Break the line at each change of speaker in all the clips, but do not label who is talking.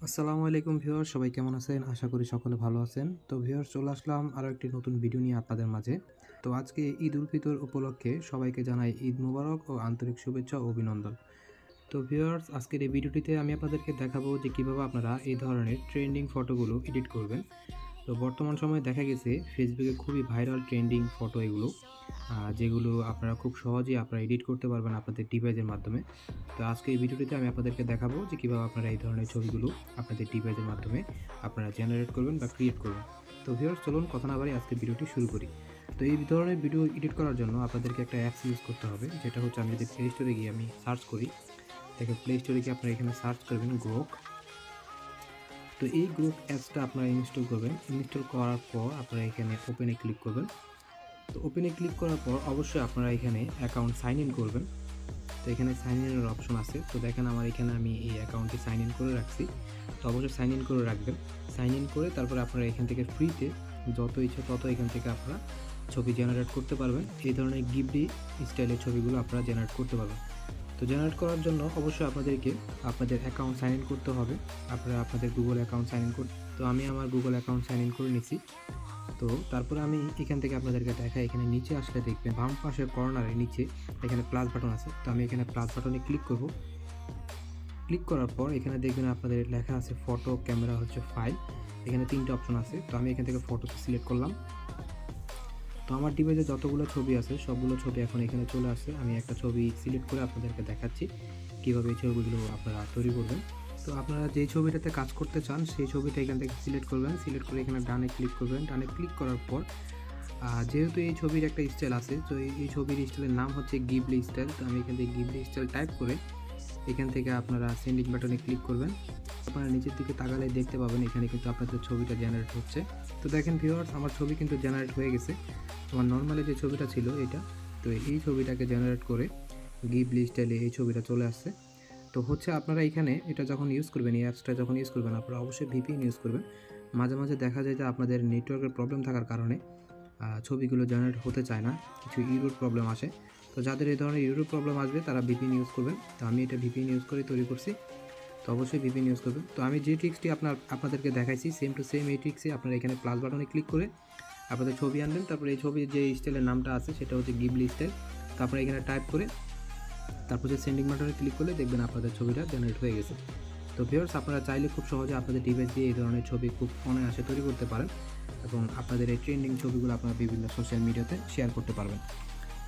আসসালামু আলাইকুম ভিউয়ার, সবাই কেমন আছেন? আশা করি সকলে ভালো আছেন। তো ভিউয়ার, চলে আসলাম আরও একটি নতুন ভিডিও নিয়ে আপনাদের মাঝে। তো আজকে ঈদ উল ফিতর উপলক্ষে সবাইকে জানাই ঈদ মোবারক ও আন্তরিক শুভেচ্ছা ও অভিনন্দন। তো ভিউয়ার্স, আজকের এই ভিডিওটিতে আমি আপনাদেরকে দেখাবো যে কীভাবে আপনারা এই ধরনের ট্রেন্ডিং ফটোগুলো এডিট করবেন। তো বর্তমান সময়ে দেখা গেছে ফেসবুকে খুবই ভাইরাল ট্রেন্ডিং ফটো এগুলো, যেগুলো আপনারা খুব সহজেই আপনারা এডিট করতে পারবেন আপনাদের ডিভাইসের মাধ্যমে। তো আজকে এই ভিডিওটিতে আমি আপনাদেরকে দেখাবো যে কীভাবে আপনারা এই ধরনের ছবিগুলো আপনাদের ডিভাইসের মাধ্যমে আপনারা জেনারেট করবেন বা ক্রিয়েট করবেন। তো ভিউয়ার্স, চলুন কথা না বাড়িয়ে আজকে ভিডিওটি শুরু করি। তো এই ধরনের ভিডিও এডিট করার জন্য আপনাদেরকে একটা অ্যাপস ইউজ করতে হবে, যেটা হচ্ছে আমি যদি প্লে স্টোরে গিয়ে আমি সার্চ করি, দেখেন প্লে স্টোরে গিয়ে আপনারা এখানে সার্চ করবেন গ্রোক। তো এই গ্রুপ অ্যাপসটা আপনারা ইনস্টল করবেন। ইনস্টল করার পর আপনারা এখানে ওপেনে ক্লিক করবেন। তো ওপেনে ক্লিক করার পর অবশ্যই আপনারা এখানে অ্যাকাউন্ট সাইন ইন করবেন। তো এখানে সাইন ইনের অপশন আছে। তো দেখেন আমার এখানে আমি এই অ্যাকাউন্টটি সাইন ইন করে রাখছি। তো অবশ্যই সাইন ইন করে রাখবেন। সাইন ইন করে তারপরে আপনারা এখান থেকে ফ্রিতে যত ইচ্ছা তত এখান থেকে আপনারা ছবি জেনারেট করতে পারবেন। এই ধরনের গিবলি স্টাইলের ছবিগুলো আপনারা জেনারেট করতে পারবেন। তো জেনারেট করার জন্য অবশ্যই আপনাদেরকে আপনাদের অ্যাকাউন্ট সাইন ইন করতে হবে। আপনারা আপনাদের গুগল অ্যাকাউন্ট সাইন ইন তো আমি আমার গুগল অ্যাকাউন্ট সাইন ইন করে নিছি। তো তারপরে আমি এখান থেকে আপনাদেরকে দেখাই, এখানে নিচে আসলে দেখবেন বাম পাশের কর্নারে নিচে এখানে প্লাস বাটন আছে। তো আমি এখানে প্লাস বাটনে ক্লিক করব। ক্লিক করার পর এখানে দেখবেন আপনাদের লেখা আছে ফটো, ক্যামেরা, ফাইল। এখানে 3টে অপশন আছে। তো আমি এখান থেকে ফটোকে সিলেক্ট করলাম। তো আমার ডিভাইসে যতগুলো ছবি আছে সবগুলো ছবি এখন এখানে চলে আসছে। আমি একটা ছবি সিলেক্ট করে আপনাদেরকে দেখাচ্ছি কীভাবে এই ছবিগুলো আপনারা তৈরি করবেন। তো আপনারা যেই ছবিটাতে কাজ করতে চান সেই ছবিটা এখান থেকে সিলেক্ট করবেন। সিলেক্ট করে এখানে ডানে ক্লিক করবেন। ডানে ক্লিক করার পর যেহেতু এই ছবির একটা স্টাইল আছে, তো এই ছবির স্টাইলের নাম হচ্ছে গিবলি স্টাইল। তো আমি এখান থেকে গিবলি স্টাইল টাইপ করে এখান থেকে আপনারা সেন্ডিং বাটনে ক্লিক করবেন। আপনারা নিচের দিকে তাকালে দেখতে পাবেন এখানে কিন্তু আপনাদের ছবিটা জেনারেট হচ্ছে। তো দেখেন ভিউয়ার্স, আমার ছবি কিন্তু জেনারেট হয়ে গেছে। আমার নর্মালি যে ছবিটা ছিল এটা, তো এই ছবিটাকে জেনারেট করে গিবলি স্টাইলে এই ছবিটা চলে আসছে। তো হচ্ছে আপনারা এখানে এটা যখন ইউজ করবেন, এই অ্যাপসটা যখন ইউজ করবেন, আপনারা অবশ্যই ভিপিএন ইউজ করবেন। মাঝে মাঝে দেখা যায় যে আপনাদের নেটওয়ার্কের প্রবলেম থাকার কারণে ছবিগুলো জেনারেট হতে চায় না, কিছু ইউরোর প্রবলেম আসে। তো যাদের এই ধরনের ইউরোর প্রবলেম আসবে তারা ভিপিএন ইউজ করবেন। তো আমি এটা ভিপিএন ইউজ করে তৈরি করছি। তো অবশ্যই ভিপিএন ইউজ করবেন। তো আমি যে ট্রিক্সটি আপনাদেরকে দেখাইছি সেম টু সেম এই ট্রিক্সে আপনারা এখানে প্লাস বাটনে ক্লিক করে আপনাদের ছবি আনবেন। তারপরে এই ছবির যে স্টাইলের নামটা আছে সেটা হচ্ছে গিবলি স্টাইল। তো আপনারা এখানে টাইপ করে তারপর যে সেন্ডিং বাটনে ক্লিক করলে দেখবেন আপনাদের ছবিটা জেনারেট হয়ে গেছে। তো ভিউয়ার্স, আপনারা চাইলে খুব সহজে আপনাদের ডিভাইস দিয়ে এই ধরনের ছবি খুব অনায়াসে তৈরি করতে পারেন এবং আপনাদের এই ট্রেন্ডিং ছবিগুলো আপনারা বিভিন্ন সোশ্যাল মিডিয়াতে শেয়ার করতে পারবেন।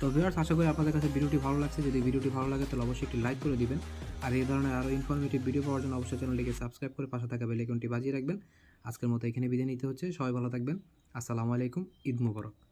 তো ভিউয়ার্স, আশা করি আপনাদের কাছে ভিডিওটি ভালো লাগছে। যদি ভিডিওটি ভালো লাগে তাহলে অবশ্যই একটি লাইক করে দিবেন। আর এই ধরনের আরও ইনফরমেটিভ ভিডিও পাওয়ার জন্য অবশ্যই চ্যানেলটিকে সাবস্ক্রাইব করে পাশে থাকা বেল আইকনটি বাজিয়ে রাখবেন। আজকের মতো এখানে বিদায় নিতে হচ্ছে। সবাই ভালো থাকবেন। আসসালামু আলাইকুম। ঈদ মোবারক।